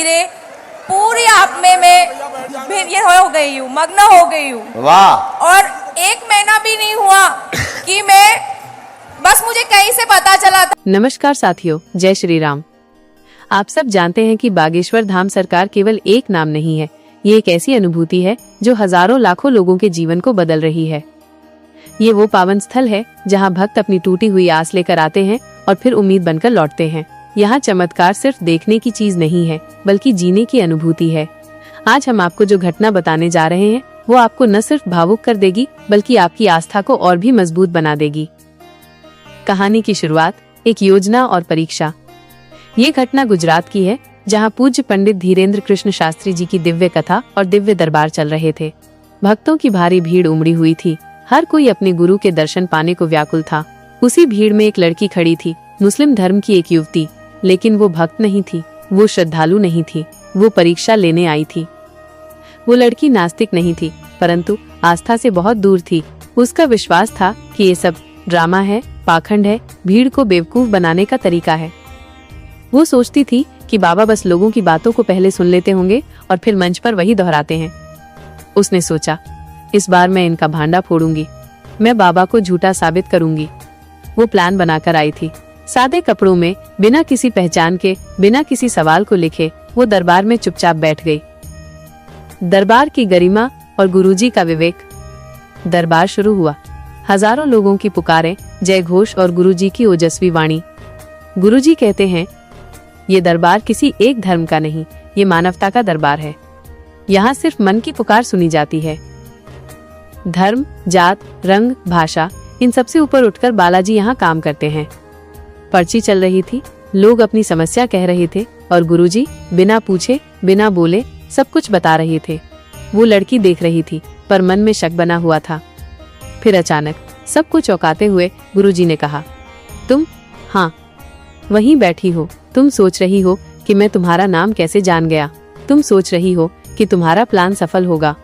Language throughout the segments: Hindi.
धीरे पूरी आप में मैं ये हो गई हूँ, मग्न हो गई हूँ। वाह। और 1 महीना भी नहीं हुआ कि मैं बस मुझे कहीं से पता चला था। नमस्कार साथियों, जय श्री राम। आप सब जानते हैं कि बागेश्वर धाम सरकार केवल एक नाम नहीं है, ये एक ऐसी अनुभूति है जो हजारों लाखों लोगों के जीवन को बदल रही है। ये वो पावन स्थल है जहां भक्त अपनी टूटी हुई आस लेकर आते हैं और फिर उम्मीद बनकर लौटते हैं। यहाँ चमत्कार सिर्फ देखने की चीज नहीं है, बल्कि जीने की अनुभूति है। आज हम आपको जो घटना बताने जा रहे हैं वो आपको न सिर्फ भावुक कर देगी, बल्कि आपकी आस्था को और भी मजबूत बना देगी। कहानी की शुरुआत एक योजना और परीक्षा। ये घटना गुजरात की है, जहाँ पूज्य पंडित धीरेन्द्र कृष्ण शास्त्री जी की दिव्य कथा और दिव्य दरबार चल रहे थे। भक्तों की भारी भीड़ उमड़ी हुई थी, हर कोई अपने गुरु के दर्शन पाने को व्याकुल था। उसी भीड़ में एक लड़की खड़ी थी, मुस्लिम धर्म की एक युवती, लेकिन वो भक्त नहीं थी, वो श्रद्धालु नहीं थी, वो परीक्षा लेने आई थी। वो लड़की नास्तिक नहीं थी, परंतु आस्था से बहुत दूर थी। उसका विश्वास था कि ये सब ड्रामा है, पाखंड है, भीड़ को बेवकूफ बनाने का तरीका है। वो सोचती थी कि बाबा बस लोगों की बातों को पहले सुन लेते होंगे और फिर मंच पर वही दोहराते हैं। उसने सोचा, इस बार मैं इनका भांडा फोड़ूंगी, मैं बाबा को झूठा साबित करूंगी। वो प्लान बनाकर आई थी। सादे कपड़ों में, बिना किसी पहचान के, बिना किसी सवाल को लिखे, वो दरबार में चुपचाप बैठ गई। दरबार की गरिमा और गुरुजी का विवेक। दरबार शुरू हुआ। हजारों लोगों की पुकारें, जय घोष और गुरुजी की ओजस्वी वाणी। गुरुजी कहते हैं, ये दरबार किसी एक धर्म का नहीं, ये मानवता का दरबार है। यहाँ सिर्फ मन की पुकार सुनी जाती है। धर्म, जात, रंग, भाषा, इन सबसे ऊपर उठकर बालाजी यहाँ काम करते हैं। पर्ची चल रही थी, लोग अपनी समस्या कह रहे थे और गुरुजी बिना पूछे, बिना बोले सब कुछ बता रहे थे। वो लड़की देख रही थी, पर मन में शक बना हुआ था। फिर अचानक सबको चौंकाते हुए गुरुजी ने कहा, तुम, हाँ, वहीं बैठी हो। तुम सोच रही हो कि मैं तुम्हारा नाम कैसे जान गया। तुम सोच रही हो कि तुम्हारा प्लान सफल होगा।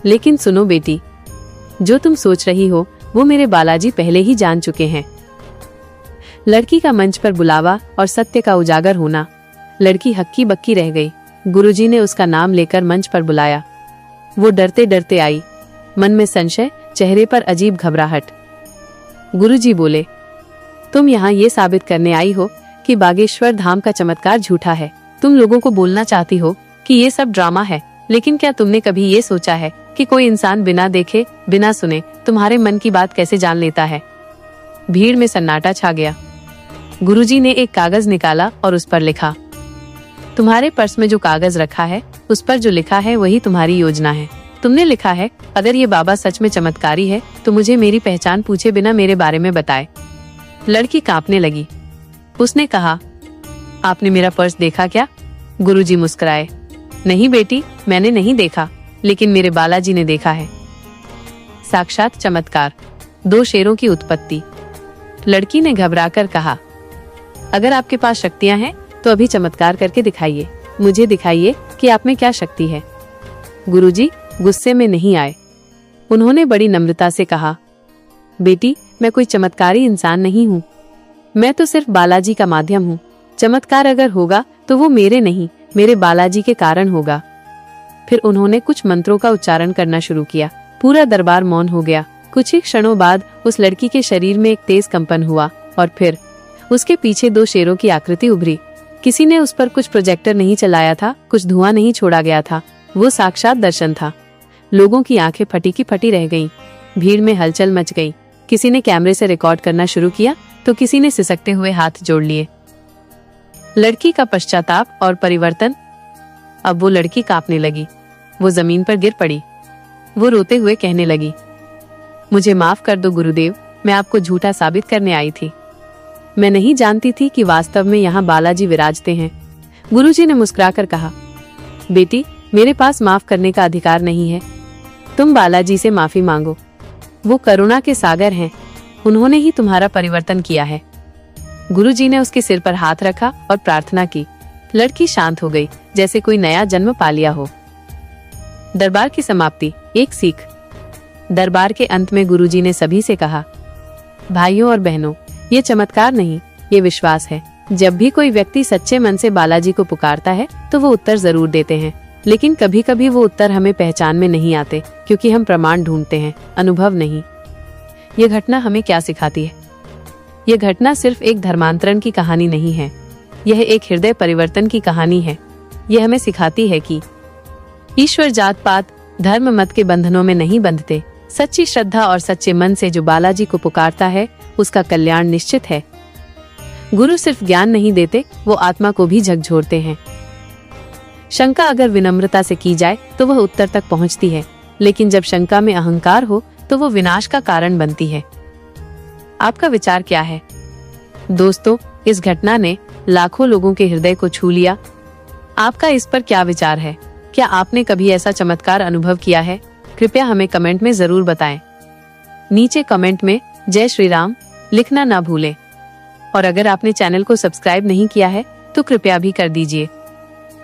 लेकिन सुनो बेटी, जो तुम सोच रही हो वो मेरे बालाजी पहले ही जान चुके हैं। लड़की का मंच पर बुलावा और सत्य का उजागर होना। लड़की हक्की बक्की रह गई। गुरुजी ने उसका नाम लेकर मंच पर बुलाया। वो डरते डरते आई, मन में संशय, चेहरे पर अजीब घबराहट। गुरुजी बोले, तुम यहाँ ये साबित करने आई हो कि बागेश्वर धाम का चमत्कार झूठा है। तुम लोगों को बोलना चाहती हो कि ये सब ड्रामा है, लेकिन क्या तुमने कभी ये सोचा है कि कोई इंसान बिना देखे, बिना सुने तुम्हारे मन की बात कैसे जान लेता है? भीड़ में सन्नाटा छा गया। गुरुजी ने एक कागज निकाला और उस पर लिखा, तुम्हारे पर्स में जो कागज रखा है उस पर जो लिखा है वही तुम्हारी योजना है। तुमने लिखा है, अगर ये बाबा सच में चमत्कारी है तो मुझे मेरी पहचान पूछे बिना मेरे बारे में बताए। लड़की कांपने लगी। उसने कहा, आपने मेरा पर्स देखा क्या? गुरुजी मुस्कुराए, नहीं बेटी, मैंने नहीं देखा, लेकिन मेरे बालाजी ने देखा है। साक्षात चमत्कार। 2 शेरों की उत्पत्ति। लड़की ने घबराकर कहा, अगर आपके पास शक्तियां हैं तो अभी चमत्कार करके दिखाइए। मुझे दिखाइए कि आप में क्या शक्ति है। गुरुजी गुस्से में नहीं आए। उन्होंने बड़ी नम्रता से कहा, बेटी, मैं कोई चमत्कारी इंसान नहीं हूँ, मैं तो सिर्फ बालाजी का माध्यम हूँ। चमत्कार अगर होगा तो वो मेरे नहीं, मेरे बालाजी के कारण होगा। फिर उन्होंने कुछ मंत्रों का उच्चारण करना शुरू किया। पूरा दरबार मौन हो गया। कुछ ही क्षणों बाद उस लड़की के शरीर में एक तेज कंपन हुआ और फिर उसके पीछे 2 शेरों की आकृति उभरी। किसी ने उस पर कुछ प्रोजेक्टर नहीं चलाया था, कुछ धुआं नहीं छोड़ा गया था। वो साक्षात दर्शन था। लोगों की आंखें फटी की फटी रह गईं। भीड़ में हलचल मच गई। किसी ने कैमरे से रिकॉर्ड करना शुरू किया तो किसी ने सिसकते हुए हाथ जोड़ लिए। लड़की का पश्चाताप और परिवर्तन। अब वो लड़की कांपने लगी। वो जमीन पर गिर पड़ी। वो रोते हुए कहने लगी, मुझे माफ कर दो गुरुदेव, मैं आपको झूठा साबित करने आई थी। मैं नहीं जानती थी कि वास्तव में यहाँ बालाजी विराजते हैं। गुरुजी ने मुस्कुराकर कहा, बेटी, मेरे पास माफ करने का अधिकार नहीं है। तुम बालाजी से माफी मांगो। वो करुणा के सागर हैं, उन्होंने ही तुम्हारा परिवर्तन किया है। गुरुजी ने उसके सिर पर हाथ रखा और प्रार्थना की। लड़की शांत हो गई, जैसे कोई नया जन्म पा लिया हो। दरबार की समाप्ति। एक सीख। दरबार के अंत में गुरुजी ने सभी से कहा, भाइयों और बहनों, ये चमत्कार नहीं, ये विश्वास है। जब भी कोई व्यक्ति सच्चे मन से बालाजी को पुकारता है तो वो उत्तर जरूर देते हैं, लेकिन कभी कभी वो उत्तर हमें पहचान में नहीं आते क्योंकि हम प्रमाण ढूंढते हैं, अनुभव नहीं। ये घटना हमें क्या सिखाती है? ये घटना सिर्फ एक धर्मांतरण की कहानी नहीं है, यह एक हृदय परिवर्तन की कहानी है। यह हमें सिखाती है कि ईश्वर जात पात धर्म मत के बंधनों में नहीं बंधते। सच्ची श्रद्धा और सच्चे मन से जो बालाजी को पुकारता है उसका कल्याण निश्चित है। गुरु सिर्फ ज्ञान नहीं देते, वो आत्मा को भी झकझोरते हैं। शंका अगर विनम्रता से की जाए तो वह उत्तर तक पहुंचती है, लेकिन जब शंका में अहंकार हो तो वो विनाश का कारण बनती है। आपका विचार क्या है? दोस्तों, इस घटना ने लाखों लोगों के हृदय को छू लिया। आपका इस पर क्या विचार है? क्या आपने कभी ऐसा चमत्कार अनुभव किया है? कृपया हमें कमेंट में जरूर बताएं। नीचे कमेंट में जय श्री राम लिखना ना भूलें। और अगर आपने चैनल को सब्सक्राइब नहीं किया है तो कृपया भी कर दीजिए।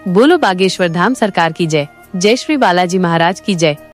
बोलो बागेश्वर धाम सरकार की जय। जय श्री बालाजी महाराज की जय।